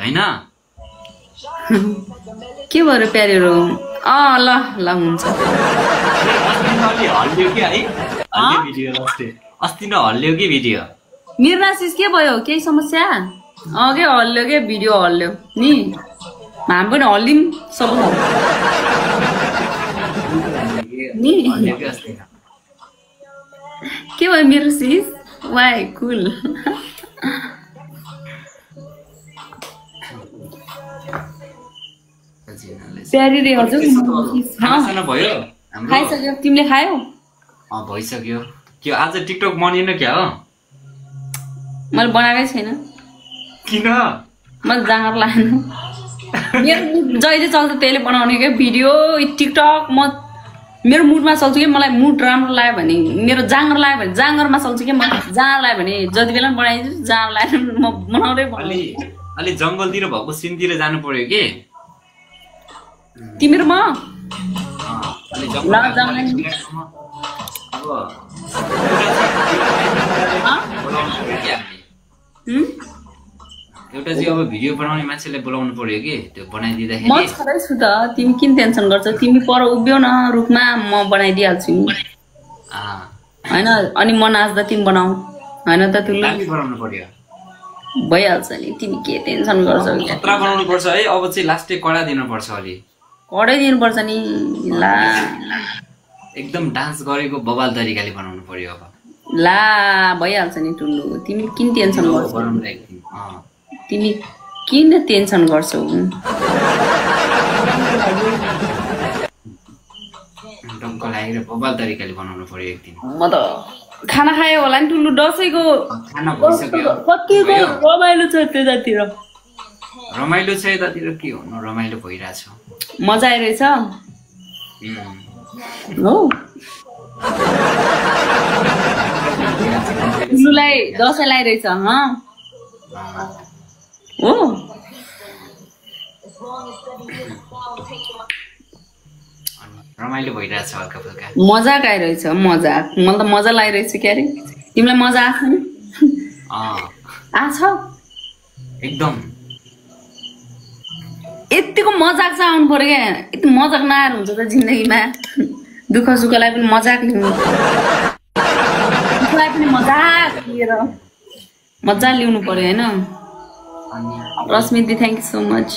हैन के भयो प्यारेरो ल ल हुन्छ हल्लियो कि है हल्लियो भिडियो अस्ति न हल्लियो कि भिडियो मेरो राशिस के भयो केही समस्या के हल्ल्यो के भिडियो हल्ल्यो नि हामी पनि हल्लिम सब नि के भयो मेरो सिस वाइ कुल प्यारी रे हजुर खाना भयो हाम्रो खाइसक्यो तिमीले खायौ भइसक्यो के आज टिकटक बनिएन क्या हो मैले बनाएकै छैन किन मैले जाँगर लाएन मेरो जहिले चल्छ त्यसले बनाउने क्या भिडियो टिकटक म मेरो मुडमा चल्छु कि मलाई मुड राम्रो लाग्यो भने मेरो जाँगर लाग्यो भने जाँगरमा चल्छु कि म जाँगर लाग्यो भने जति बेला पनि बनाइदिन्छु जाँगर लाग्यो म बनाउँदै अलि जङ्गलतिर भएको सिनतिर जानु पर्यो कि तिम्रो म एउटा चाहिँ अब भिडियो बनाउने मान्छेलाई बोलाउनु पर्यो कि त्यो बनाइदिँदाखेरि म छँदैछु त तिमी किन टेन्सन गर्छौ तिमी पर उभियौ न रुखमा म बनाइदिइहाल्छु नि हैन अनि म नाच्दा तिमी बनाऊ हैन त तुलु बनाउनु पर्यो भइहाल्छ नि तिमी के टेन्सन गर्छौ खतरा बनाउनु पर्छ है अब चाहिँ लास्टै कडा दिनुपर्छ अलि कडै दिनुपर्छ नि ला एकदम डान्स गरेको बवाल तरिकाले बनाउनु पर्यो अब ला भइहाल्छ नि टुल्लु तिमी किन टेन्सन गर्छौ तिमी किन टेन्सन गर्छौ डङ्क लागेर बवाल तरिकाले बनाउनु पर्यो एक दिन म त खाना खायो होला नि टुल्लु दसैँको खाना भइसक्यो कतिको रमाइलो छ त्यतातिर रमाइलो छ यतातिर के हुनु रमाइलो भइरहेछ मजा आइरहेछ हो टुल्लुलाई दसैँ लगाइरहेछ हो रमाइलो भइरहेछ हल्का फुल्का मजाक आइरहेछ मजाक मलाई त मजा लागिरहेछ क्या अरे तिमीलाई मजा आएको नि आछ एकदम यतिको मजाक चाहिँ आउनु पर्यो क्या यति मजाक नआएर हुन्छ त जिन्दगीमा दुःख सुखलाई पनि मजाक लिनु दुःखलाई पनि मजाक लिएर मजा ल्याउनु पर्यो होइन रश्मिदी थ्याङ्क यू सो मच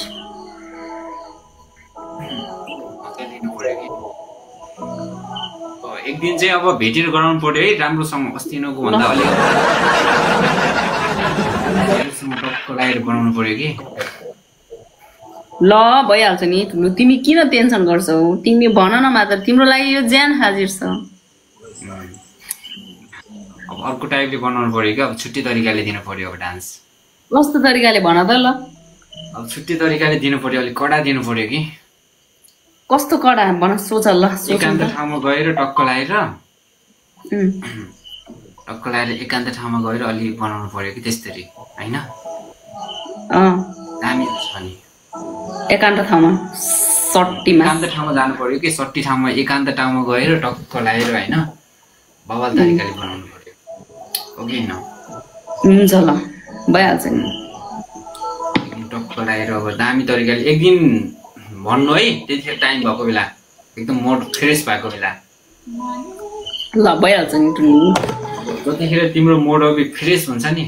एक दिन चाहिँ अब भेटेर गराउनु पर्यो है राम्रोसँग अस्तिनको भन्दा अलि लगाएर बनाउनु पर्यो कि ल भइहाल्छ नि ठुलो तिमी किन टेन्सन गर्छौ तिमी भन न मात्र तिम्रो लागि यो ज्यान हाजिर छ अब अर्को टाइपले बनाउनु पर्यो कि अब छुट्टी तरिकाले दिनु पर्यो अब डान्स कस्तो तरिकाले भन त ल अब छुट्टी तरिकाले दिनु पर्यो अलिक कडा दिनु पर्यो कि कस्तो कडा भन सोच ल एकान्त ठाउँमा गएर टक्क लगाएर एकान्त ठाउँमा गएर अलि बनाउनु पर्यो कि त्यसरी हैन दामी हुन्छ नि एकान्त ठाउँमा सट्टीमा एकान्त ठाउँमा जानु पर्यो कि सट्टी ठाउँमा एकान्त ठाउँमा गएर टक्क लगाएर हैन बवाल तरिकाले बनाउनु पर्यो हो कि न हुन्छ ल भइहाल्छ नि टक्क लगाएर अब दामी तरिकाले एक दिन भन्नु है त्यतिखेर टाइम भएको बेला एकदम मोड फ्रेस भएको बेला ल भइहाल्छ नि जतिखेर तिम्रो मोड अब फ्रेस हुन्छ नि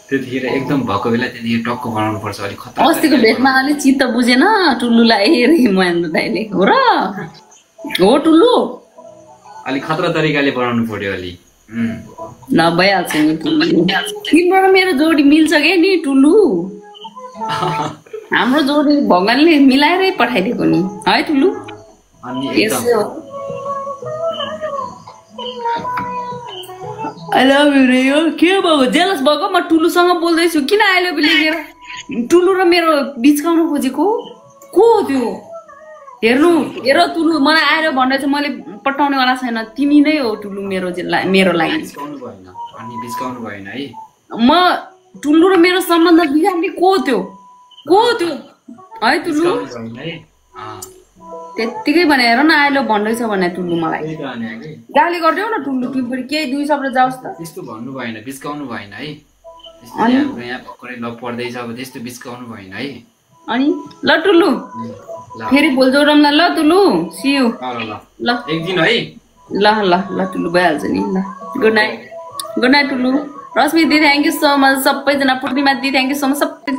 त्यतिखेर एकदम भएको बेला त्यतिखेर टक्क बनाउनु पर्छ अलिक खतरा अस्तिको भेटमा अलिक चित्त बुझेन टुल्लुलाई हेरे महेन्द्र दाइले हो र हो टुल्लु अलिक खतरा तरिकाले बनाउनु पर्यो अलि ल भइहाल्छ नि तिम्रो र मेरो जोडी मिल्छ के नि टुल्लु हाम्रो जोडी भगवानले मिलाएरै पठाइदिएको नि है टुल्लु आई लभ यु रे यो के भएको जेलस भएको म टुल्लुसँग बोल्दैछु किन आई लभ यु लेखेर टुल्लु र मेरो बिचकाउन खोजेको को हो त्यो हेर्नु हेर टुल्लु मलाई आएर भन्दै चाहिँ मैले पटाउने वाला छैन तिमी नै हो टुल्लु मेरो लागि बिचकाउनु भएन है म टुल्लु र मेरो सम्बन्ध बिगार्ने को हो त्यो है टुल्लु त्यतिकै भनेर न आइलो भन्दैछ भने टुल्लु मलाई गाली गरिदेऊ न टुल्लु तिमी पनि केही दुई शब्द जाओस् त त्यस्तो भन्नु भएन बिचकाउनु भएन है त्यस्तै हाम्रो यहाँ भर्खरै ल पढ्दैछ अब त्यस्तो बिस्काउनु भएन है अनि ल टुलु ल फेरि भोलि जोडौँला ल टुलु सी यू ल ल ल एक दिन है ल ल ल टुलु भइहाल्छ नि ल गुड नाइट टुलु रश्मि दिदी थ्याङ्क यू सो मच सबैजना पूर्णिमा दिदी थ्याङ्क यू सो मच सबै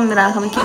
मेरो आँखामा के